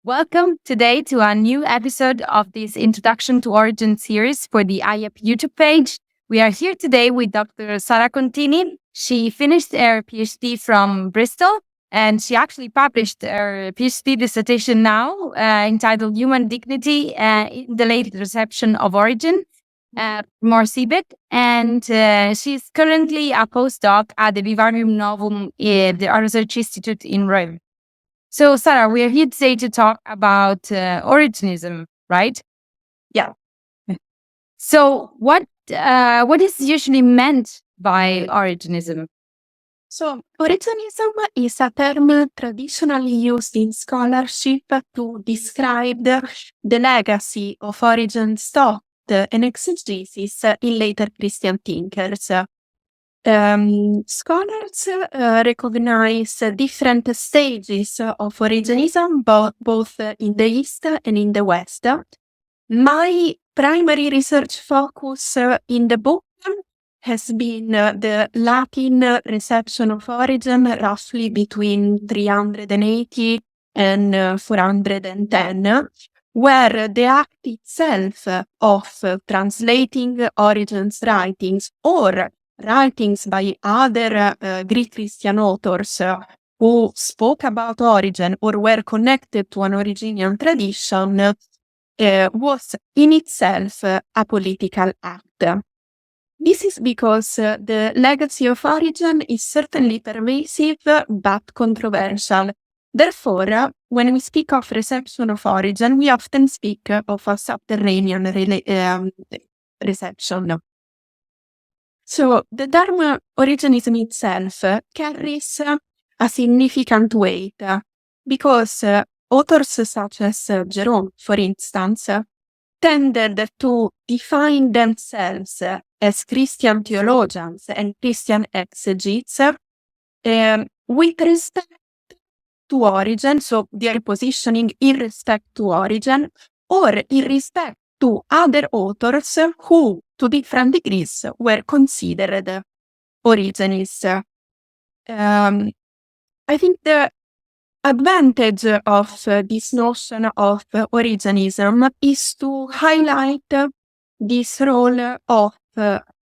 Welcome today to a new episode of this Introduction to Origin series for the AIEP YouTube page. We are here today with Dr. Sara Contini. She finished her PhD from Bristol and she actually published her PhD dissertation now entitled Human Dignity in the Late Reception of Origin, more CBIT. And she's currently a postdoc at the Vivarium Novum, the Research Institute in Rome. So, Sara, we are here today to talk about Origenism, right? Yeah. So, what is usually meant by Origenism? So, Origenism is a term traditionally used in scholarship to describe the legacy of Origen's thought and exegesis in later Christian thinkers. Scholars recognize different stages of Origenism, both in the East and in the West. My primary research focus in the book has been the Latin reception of Origen, roughly between 380 and 410, where the act itself of translating Origen's writings or writings by other Greek Christian authors who spoke about Origen or were connected to an Origenian tradition was in itself a political act. This is because the legacy of Origen is certainly pervasive but controversial. Therefore, when we speak of reception of Origen, we often speak of a subterranean reception. So the term Origenism itself carries a significant weight because authors such as Jerome, for instance, tended to define themselves as Christian theologians and Christian exegetes with respect to Origen, so their positioning in respect to Origen, or in respect to other authors who, to different degrees, were considered Origenists. I think the advantage of this notion of Origenism is to highlight this role of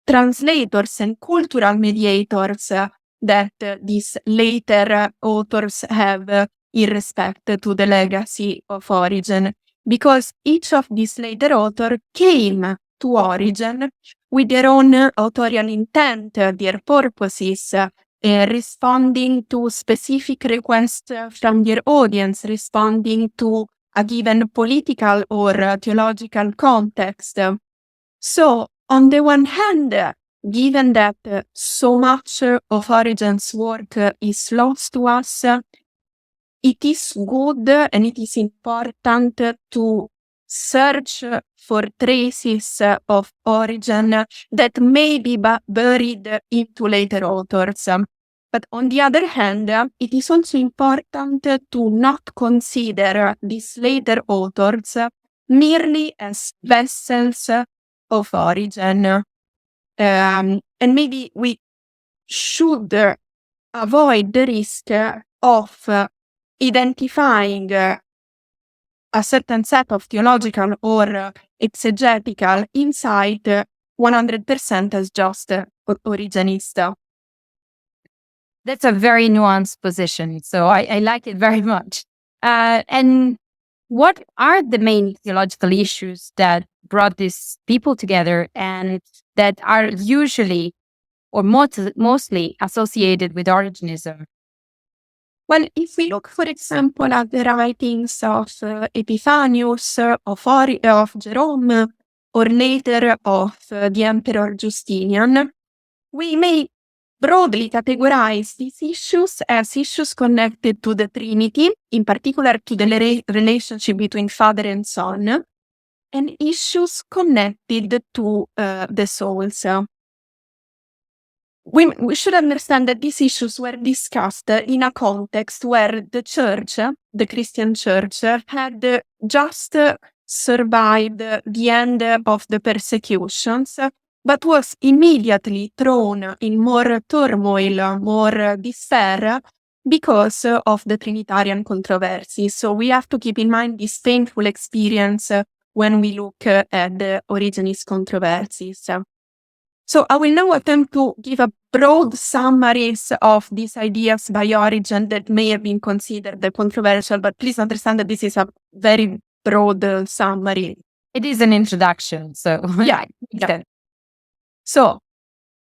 translators and cultural mediators that these later authors have in respect to the legacy of Origen, because each of these later authors came to Origen with their own authorial intent, their purposes, responding to specific requests from their audience, responding to a given political or theological context. So, on the one hand, given that so much of Origen's work is lost to us, it is good and it is important to search for traces of Origen that may be buried into later authors. But on the other hand, it is also important to not consider these later authors merely as vessels of Origen. And maybe we should avoid the risk of identifying a certain set of theological or exegetical insight 100% as just Origenista. That's a very nuanced position, so I like it very much. And what are the main theological issues that brought these people together and that are usually or mostly associated with Origenism? Well, if we look, for example, at the writings of Epiphanius, of Jerome, or later of the Emperor Justinian, we may broadly categorize these issues as issues connected to the Trinity, in particular to the relationship between Father and Son, and issues connected to the souls. We should understand that these issues were discussed in a context where the church, the Christian church, had just survived the end of the persecutions, but was immediately thrown in more turmoil, more despair because of the Trinitarian controversy. So we have to keep in mind this painful experience when we look at the Origenist controversies. So I will now attempt to give a broad summaries of these ideas by Origen that may have been considered controversial, but please understand that this is a very broad summary. It is an introduction, so Yeah. So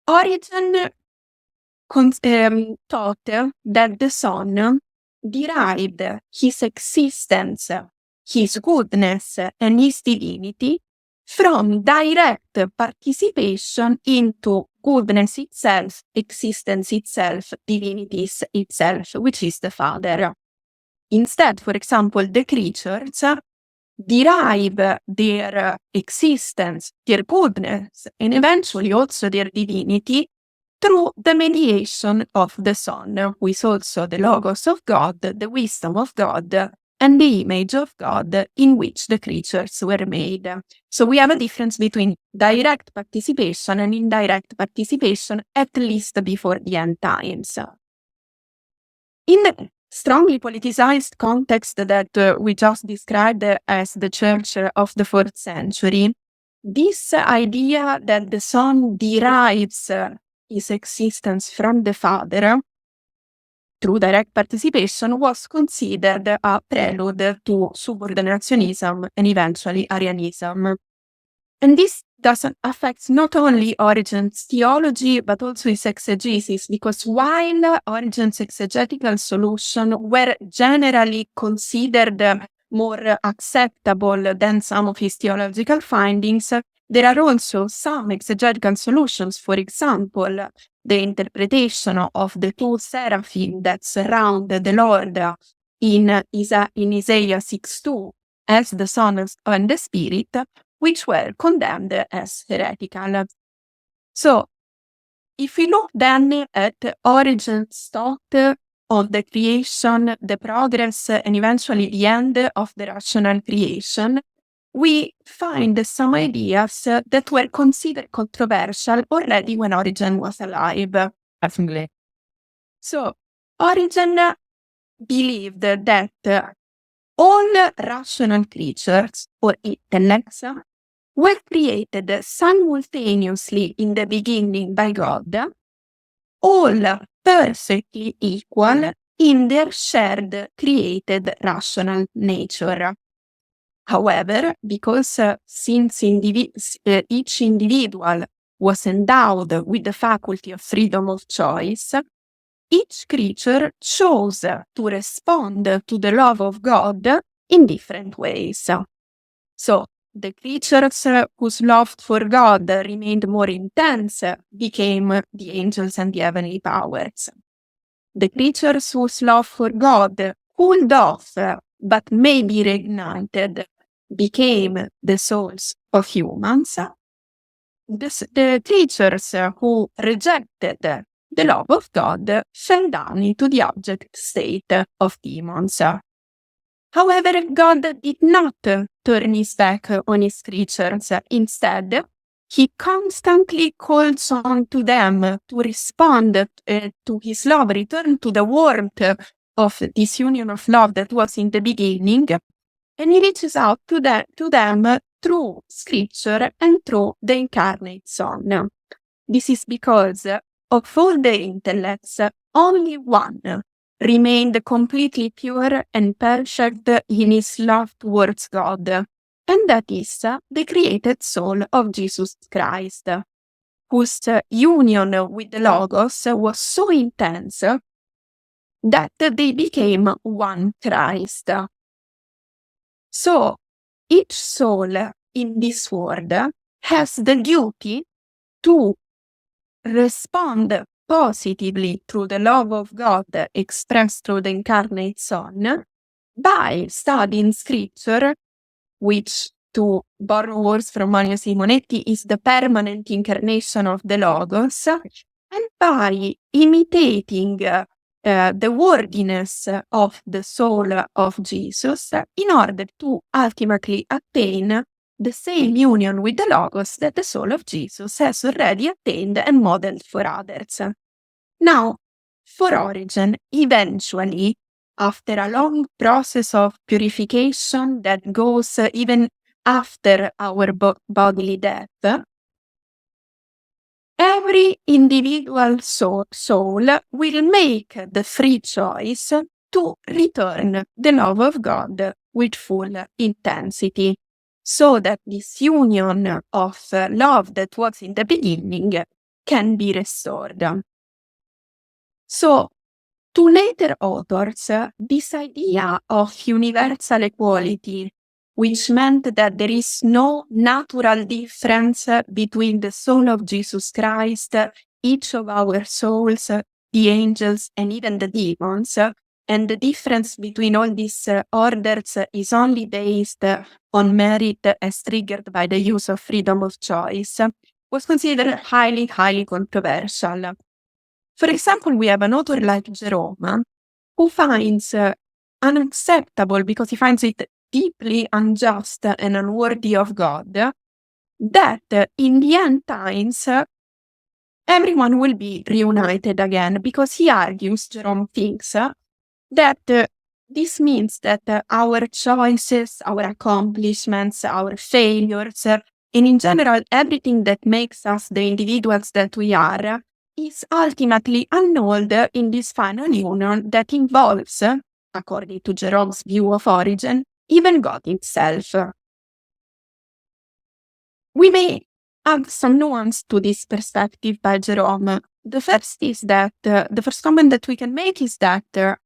Origen taught that the Son derived his existence, his goodness, and his divinity from direct participation into goodness itself, existence itself, divinity itself, which is the Father. Instead, for example, the creatures derive their existence, their goodness, and eventually also their divinity through the mediation of the Son, who is also the Logos of God, the wisdom of God, and the image of God in which the creatures were made. So we have a difference between direct participation and indirect participation, at least before the end times. In the strongly politicized context that we just described as the Church of the 4th century, this idea that the Son derives his existence from the Father through direct participation was considered a prelude to subordinationism and eventually Arianism. And this affects not only Origen's theology, but also his exegesis, because while Origen's exegetical solutions were generally considered more acceptable than some of his theological findings, there are also some exegetical solutions, for example, the interpretation of the two seraphim that surround the Lord in Isaiah 6:2 as the Son and the Spirit, which were condemned as heretical. So, if we look then at Origen's thought on the creation, the progress, and eventually the end of the rational creation, we find some ideas that were considered controversial already when Origen was alive. definitely. So, Origen believed that all rational creatures or intellects were created simultaneously in the beginning by God, all perfectly equal in their shared created rational nature. However, because since each individual was endowed with the faculty of freedom of choice, each creature chose to respond to the love of God in different ways. So, the creatures whose love for God remained more intense became the angels and the heavenly powers. The creatures whose love for God cooled off but may be reignited became the souls of humans. The creatures who rejected the love of God fell down into the abject state of demons. However, God did not turn his back on his creatures. Instead, he constantly calls on to them to respond to his love, return to the warmth of this union of love that was in the beginning, and he reaches out to them through scripture and through the incarnate Son. This is because of all the intellects, only one remained completely pure and perfect in his love towards God, and that is the created soul of Jesus Christ, whose union with the Logos was so intense that they became one Christ. So, each soul in this world has the duty to respond positively through the love of God expressed through the incarnate Son by studying scripture, which, to borrow words from Mario Simonetti, is the permanent incarnation of the Logos, and by imitating the worthiness of the soul of Jesus in order to ultimately attain the same union with the Logos that the soul of Jesus has already attained and modeled for others. Now, for Origen, eventually, after a long process of purification that goes even after our bodily death, every individual soul will make the free choice to return the love of God with full intensity, so that this union of love that was in the beginning can be restored. So, to later authors, this idea of universal equality, which meant that there is no natural difference between the soul of Jesus Christ, each of our souls, the angels, and even the demons, and the difference between all these orders is only based on merit as triggered by the use of freedom of choice, was considered highly, highly controversial. For example, we have an author like Jerome, who finds unacceptable, because he finds it deeply unjust and unworthy of God, that in the end times, everyone will be reunited again, because he argues, Jerome thinks, that this means that our choices, our accomplishments, our failures, and in general, everything that makes us the individuals that we are, is ultimately annulled in this final union that involves, according to Jerome's view of Origen, even God himself. We may add some nuance to this perspective by Jerome. The first is that the first comment that we can make is that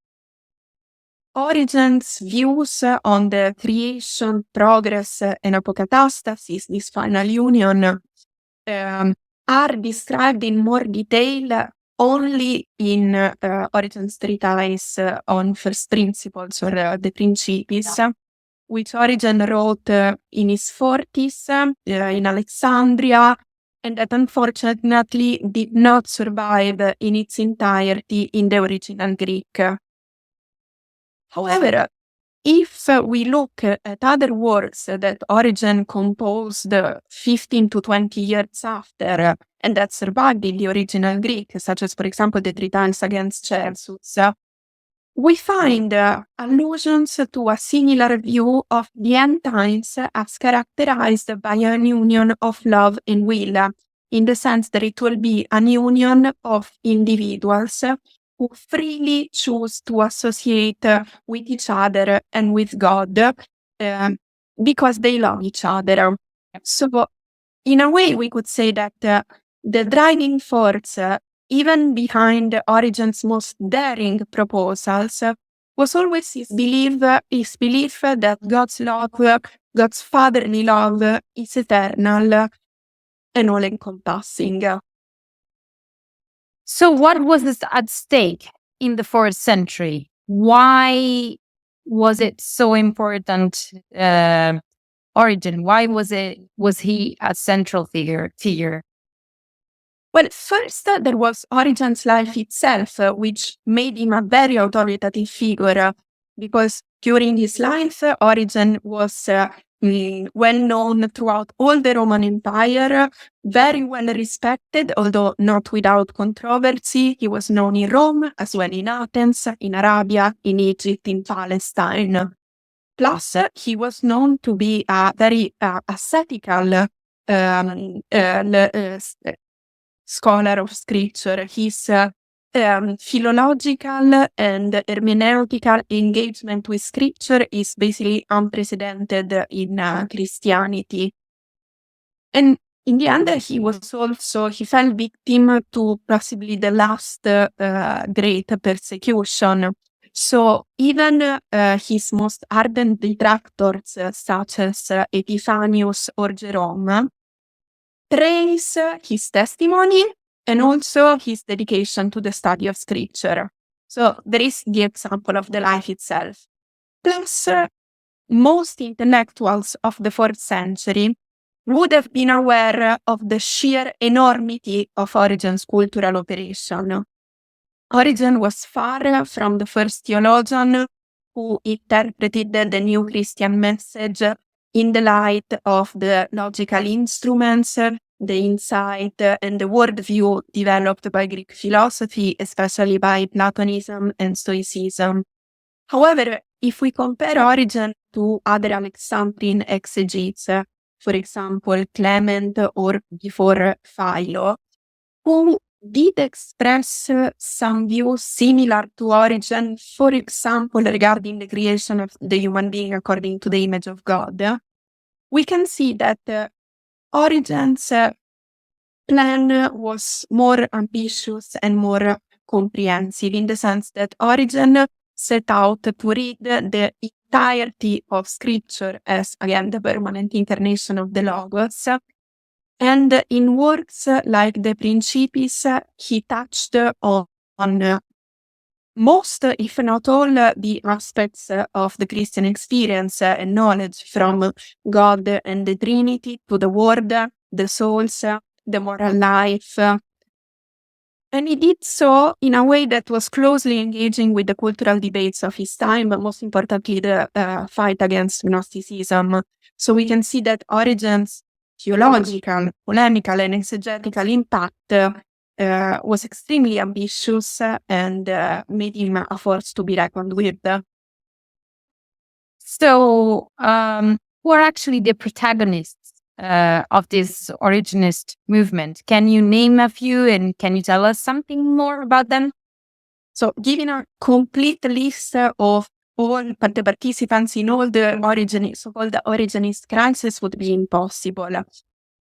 Origen's views on the creation, progress, and apocatastasis, this final union, are described in more detail only in Origen's treatise on first principles, or the Principis, which Origen wrote in his 40s in Alexandria, and that unfortunately did not survive in its entirety in the original Greek. However, if we look at other works that Origen composed 15 to 20 years after, and that survived in the original Greek, such as, for example, the treatise against Celsus, we find allusions to a similar view of the end times as characterized by an union of love and will, in the sense that it will be an union of individuals who freely choose to associate with each other and with God because they love each other. So, in a way, we could say that the driving force, even behind Origen's most daring proposals, was always his belief that God's love, God's fatherly love, is eternal and all-encompassing. So, what was at stake in the 4th century? Why was it so important? Origen, why was he a central figure? Well, first, there was Origen's life itself, which made him a very authoritative figure, because during his life, Origen was well known throughout all the Roman Empire, very well respected, although not without controversy. He was known in Rome, as well in Athens, in Arabia, in Egypt, in Palestine. Plus, he was known to be a very ascetical scholar of scripture. His philological and hermeneutical engagement with scripture is basically unprecedented in Christianity. And in the end, he fell victim to possibly the last great persecution. So even his most ardent detractors, such as Epiphanius or Jerome, praise his testimony and also his dedication to the study of scripture. So there is the example of the life itself. Plus, most intellectuals of the 4th century would have been aware of the sheer enormity of Origen's cultural operation. Origen was far from the first theologian who interpreted the new Christian message in the light of the logical instruments the insight and the worldview developed by Greek philosophy, especially by Platonism and Stoicism. However, if we compare Origen to other Alexandrine exegetes, for example, Clement or before Philo, who did express some views similar to Origen, for example, regarding the creation of the human being according to the image of God, we can see that Origen's plan was more ambitious and more comprehensive, in the sense that Origen set out to read the entirety of scripture as, again, the permanent incarnation of the Logos. And in works like the Principis, he touched on most, if not all, the aspects of the Christian experience and knowledge, from God and the Trinity to the Word, the souls, the moral life. And he did so in a way that was closely engaging with the cultural debates of his time, but most importantly, the fight against Gnosticism. So we can see that Origen's theological, polemical, and exegetical impact was extremely ambitious and made him a force to be reckoned with. So, who are actually the protagonists of this Origenist movement? Can you name a few, and can you tell us something more about them? So, giving a complete list of all the participants in all the so-called Origenist crisis would be impossible.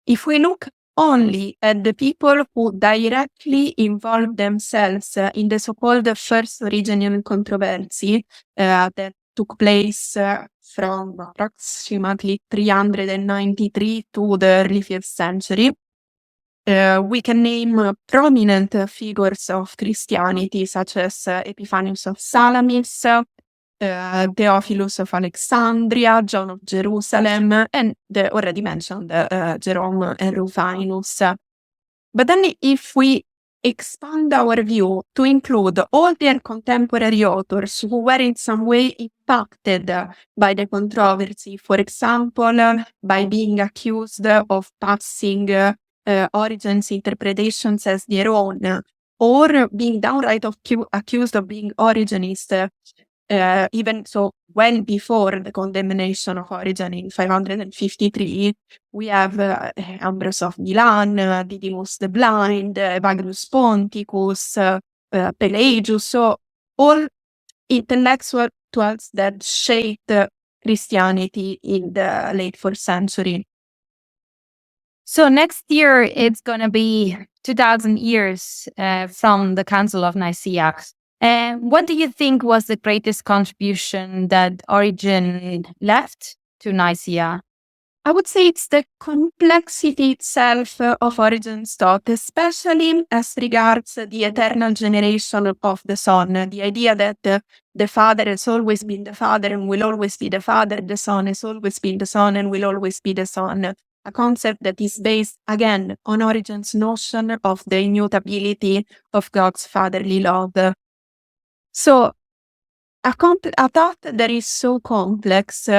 If we look only at the people who directly involved themselves in the so-called First Origenian controversy that took place from approximately 393 to the early 5th century, we can name prominent figures of Christianity, such as Epiphanius of Salamis, Theophilus of Alexandria, John of Jerusalem, and the already mentioned Jerome and Rufinus. But then if we expand our view to include all their contemporary authors who were in some way impacted by the controversy, for example, by being accused of passing Origen's interpretations as their own, or being downright accused of being Origenist, even so well before the condemnation of Origen in 553, we have Ambrose of Milan, Didymus the Blind, Evagrius Ponticus, Pelagius, so all intellectuals that shaped Christianity in the late 4th century. So next year, it's going to be 2000 years from the Council of Nicaea. What do you think was the greatest contribution that Origen left to Nicaea? I would say it's the complexity itself of Origen's thought, especially as regards the eternal generation of the Son, the idea that the Father has always been the Father and will always be the Father, the Son has always been the Son and will always be the Son, a concept that is based, again, on Origen's notion of the immutability of God's fatherly love. So, a thought that is so complex,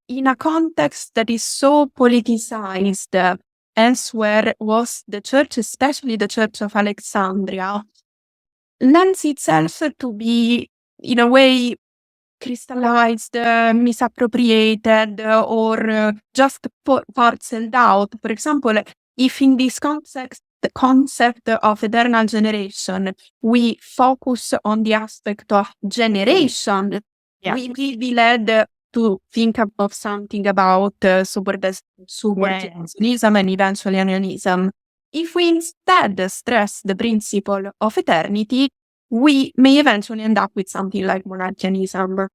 in a context that is so politicized, elsewhere was the church, especially the Church of Alexandria, lends itself to be, in a way, crystallized, misappropriated, or just parceled out. For example, if in this context, the concept of eternal generation, we focus on the aspect of generation, we will be led to think of something about supernaturalism and eventually animism. If we instead stress the principle of eternity, we may eventually end up with something like monarchianism.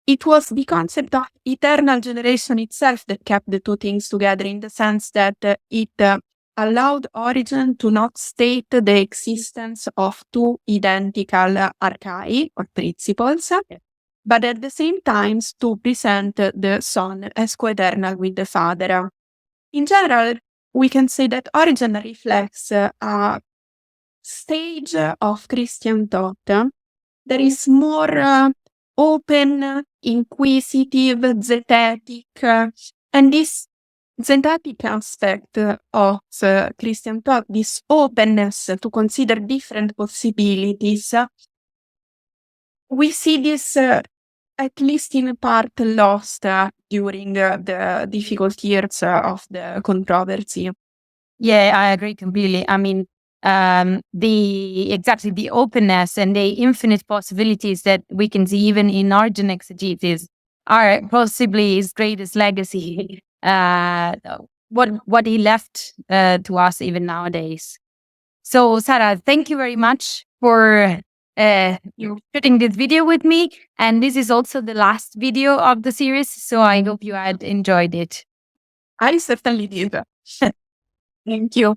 It was the concept of eternal generation itself that kept the two things together, in the sense that it allowed Origen to not state the existence of two identical archai or principles, but at the same time to present the Son as co-eternal with the Father. In general, we can say that Origen reflects a stage of Christian thought that is more open, inquisitive, zetetic, and this synthetic aspect of Christian thought, this openness to consider different possibilities, we see this at least in part lost during the difficult years of the controversy. Yeah, I agree completely. I mean, the openness and the infinite possibilities that we can see even in Origen exegesis are possibly his greatest legacy. What he left to us even nowadays. So, Sara, thank you very much for you shooting this video with me. And this is also the last video of the series. So I hope you had enjoyed it. I certainly did. Thank you.